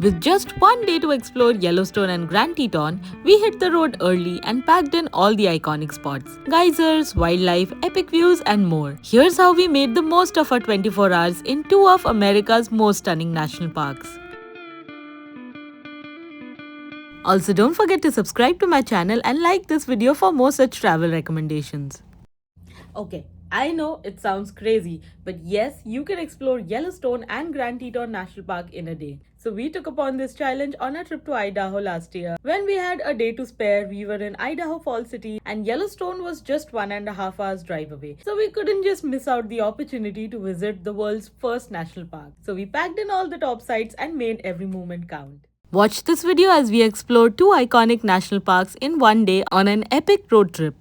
With just one day to explore Yellowstone and Grand Teton, we hit the road early and packed in all the iconic spots: geysers, wildlife, epic views, and more. Here's how we made the most of our 24 hours in two of America's most stunning national parks. Also, don't forget to subscribe to my channel and like this video for more such travel recommendations. Okay, I know it sounds crazy, but yes, you can explore Yellowstone and Grand Teton National Park in a day. So we took upon this challenge on a trip to Idaho last year. When we had a day to spare, we were in Idaho Falls City and Yellowstone was just 1.5 hours drive away. So we couldn't just miss out the opportunity to visit the world's first national park. So we packed in all the top sites and made every moment count. Watch this video as we explore two iconic national parks in one day on an epic road trip.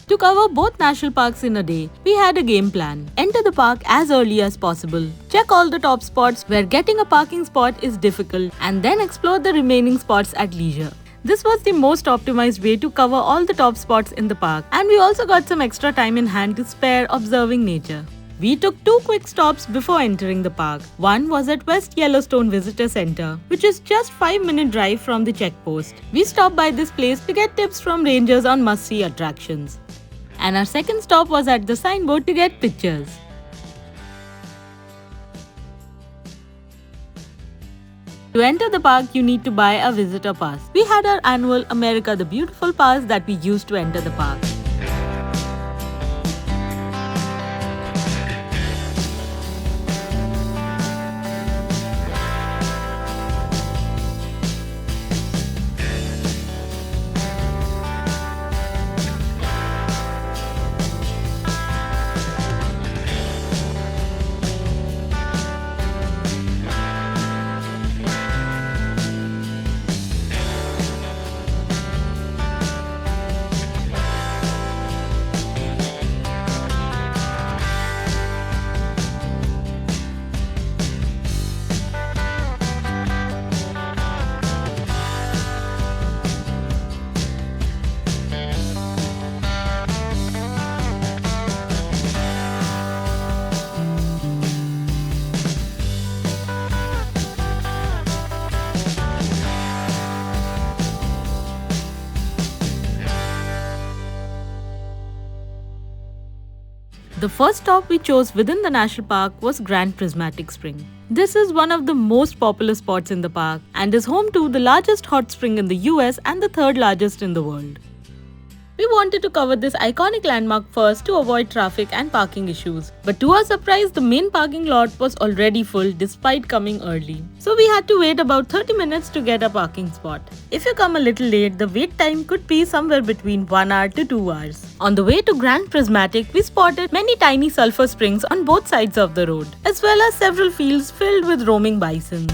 To cover both national parks in a day, we had a game plan. Enter the park as early as possible. Check all the top spots where getting a parking spot is difficult, and then explore the remaining spots at leisure. This was the most optimized way to cover all the top spots in the park, and we also got some extra time in hand to spare observing nature. We took two quick stops before entering the park. One was at West Yellowstone Visitor Center, which is just 5-minute drive from the checkpost. We stopped by this place to get tips from rangers on must-see attractions. And our second stop was at the signboard to get pictures. To enter the park, you need to buy a visitor pass. We had our annual America the Beautiful pass that we used to enter the park. The first stop we chose within the national park was Grand Prismatic Spring. This is one of the most popular spots in the park and is home to the largest hot spring in the US and the third largest in the world. We wanted to cover this iconic landmark first to avoid traffic and parking issues. But to our surprise, the main parking lot was already full despite coming early. So we had to wait about 30 minutes to get a parking spot. If you come a little late, the wait time could be somewhere between 1 hour to 2 hours. On the way to Grand Prismatic, we spotted many tiny sulfur springs on both sides of the road, as well as several fields filled with roaming bisons.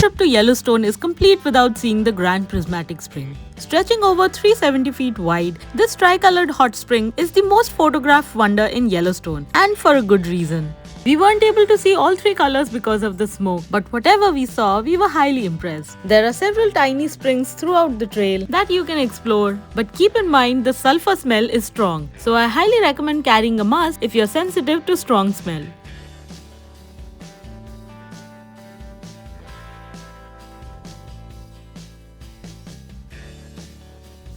trip to Yellowstone is complete without seeing the Grand Prismatic Spring. Stretching over 370 feet wide, this tricolored hot spring is the most photographed wonder in Yellowstone, and for a good reason. We weren't able to see all three colors because of the smoke, but whatever we saw, we were highly impressed. There are several tiny springs throughout the trail that you can explore, but keep in mind the sulfur smell is strong, so I highly recommend carrying a mask if you're sensitive to strong smell.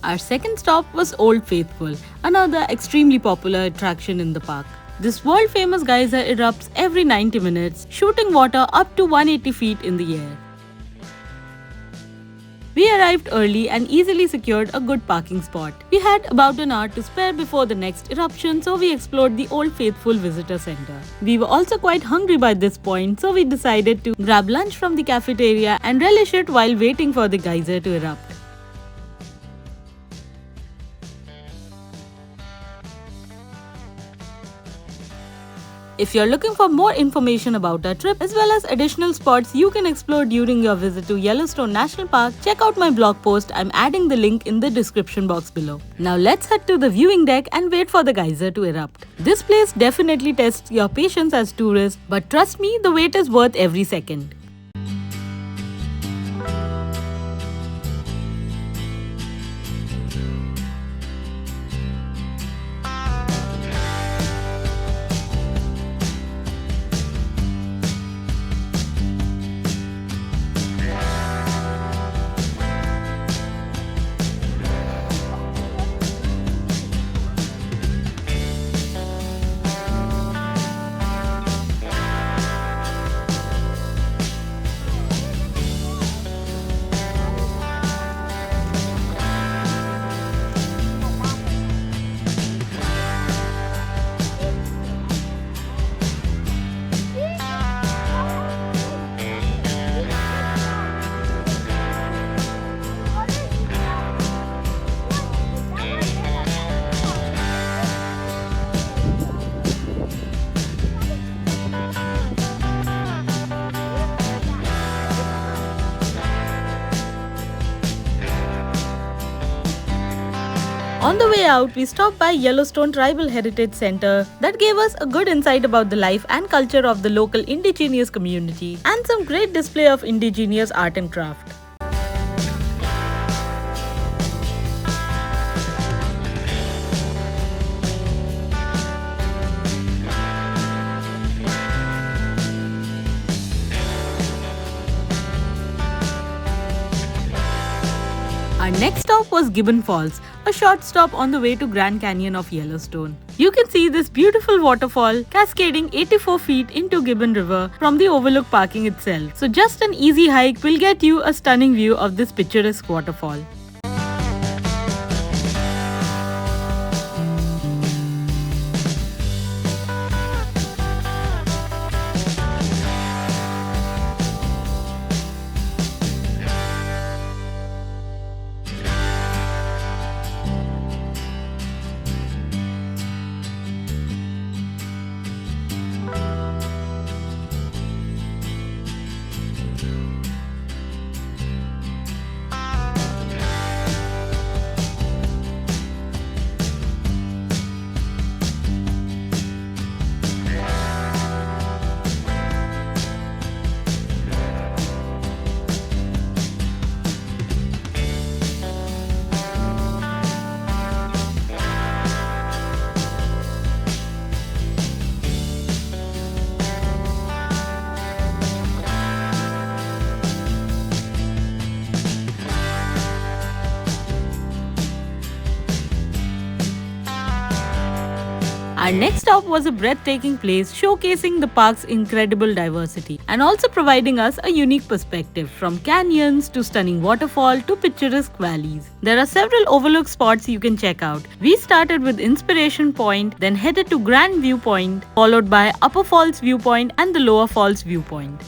Our second stop was Old Faithful, another extremely popular attraction in the park. This world-famous geyser erupts every 90 minutes, shooting water up to 180 feet in the air. We arrived early and easily secured a good parking spot. We had about an hour to spare before the next eruption, so we explored the Old Faithful Visitor Center. We were also quite hungry by this point, so we decided to grab lunch from the cafeteria and relish it while waiting for the geyser to erupt. If you're looking for more information about our trip as well as additional spots you can explore during your visit to Yellowstone National Park, check out my blog post. I'm adding the link in the description box below. Now let's head to the viewing deck and wait for the geyser to erupt. This place definitely tests your patience as tourists, but trust me, the wait is worth every second. On the way out, we stopped by Yellowstone Tribal Heritage Center that gave us a good insight about the life and culture of the local indigenous community and some great display of indigenous art and craft. Our next stop was Gibbon Falls, a short stop on the way to Grand Canyon of Yellowstone. You can see this beautiful waterfall cascading 84 feet into Gibbon River from the overlook parking itself. So just an easy hike will get you a stunning view of this picturesque waterfall. Our next stop was a breathtaking place showcasing the park's incredible diversity and also providing us a unique perspective from canyons to stunning waterfall to picturesque valleys. There are several overlook spots you can check out. We started with Inspiration Point, then headed to Grand Viewpoint, followed by Upper Falls Viewpoint and the Lower Falls Viewpoint.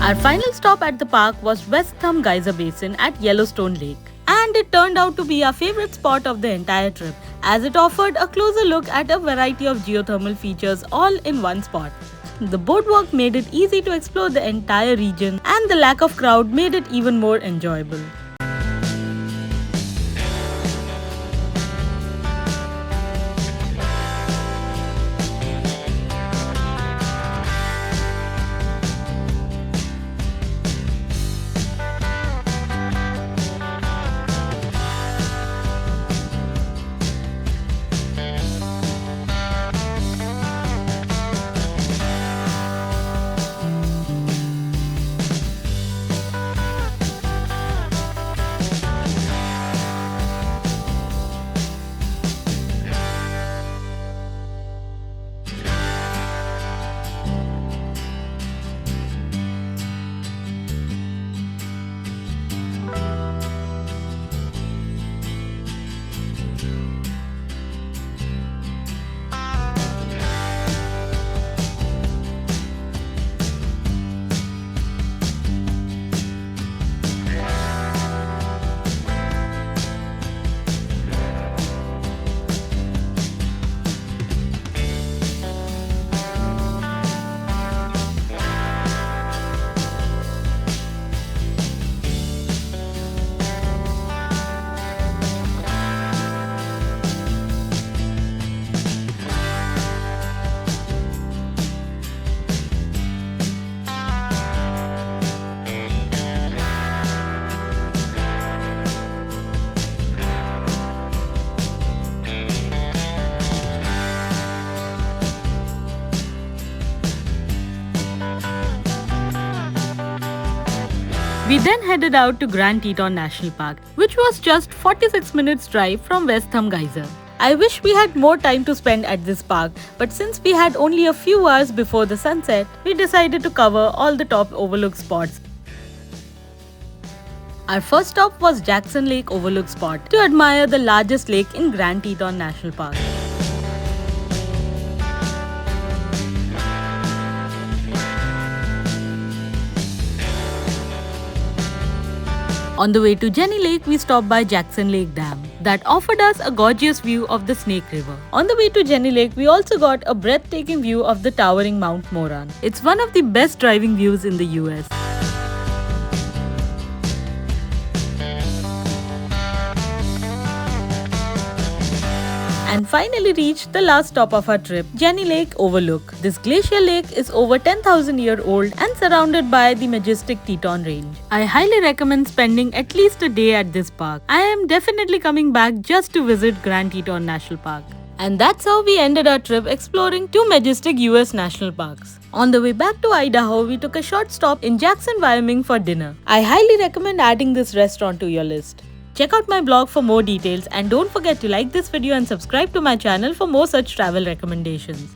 Our final stop at the park was West Thumb Geyser Basin at Yellowstone Lake. And it turned out to be our favorite spot of the entire trip, as it offered a closer look at a variety of geothermal features all in one spot. The boardwalk made it easy to explore the entire region, and the lack of crowd made it even more enjoyable. We then headed out to Grand Teton National Park, which was just 46 minutes drive from West Thumb Geyser. I wish we had more time to spend at this park, but since we had only a few hours before the sunset, we decided to cover all the top overlook spots. Our first stop was Jackson Lake Overlook Spot to admire the largest lake in Grand Teton National Park. On the way to Jenny Lake, we stopped by Jackson Lake Dam that offered us a gorgeous view of the Snake River. On the way to Jenny Lake, we also got a breathtaking view of the towering Mount Moran. It's one of the best driving views in the US. And finally reached the last stop of our trip, Jenny Lake Overlook. This glacial lake is over 10,000 years old and surrounded by the majestic Teton Range. I highly recommend spending at least a day at this park. I am definitely coming back just to visit Grand Teton National Park. And that's how we ended our trip exploring two majestic US national parks. On the way back to Idaho, we took a short stop in Jackson, Wyoming for dinner. I highly recommend adding this restaurant to your list. Check out my blog for more details and don't forget to like this video and subscribe to my channel for more such travel recommendations.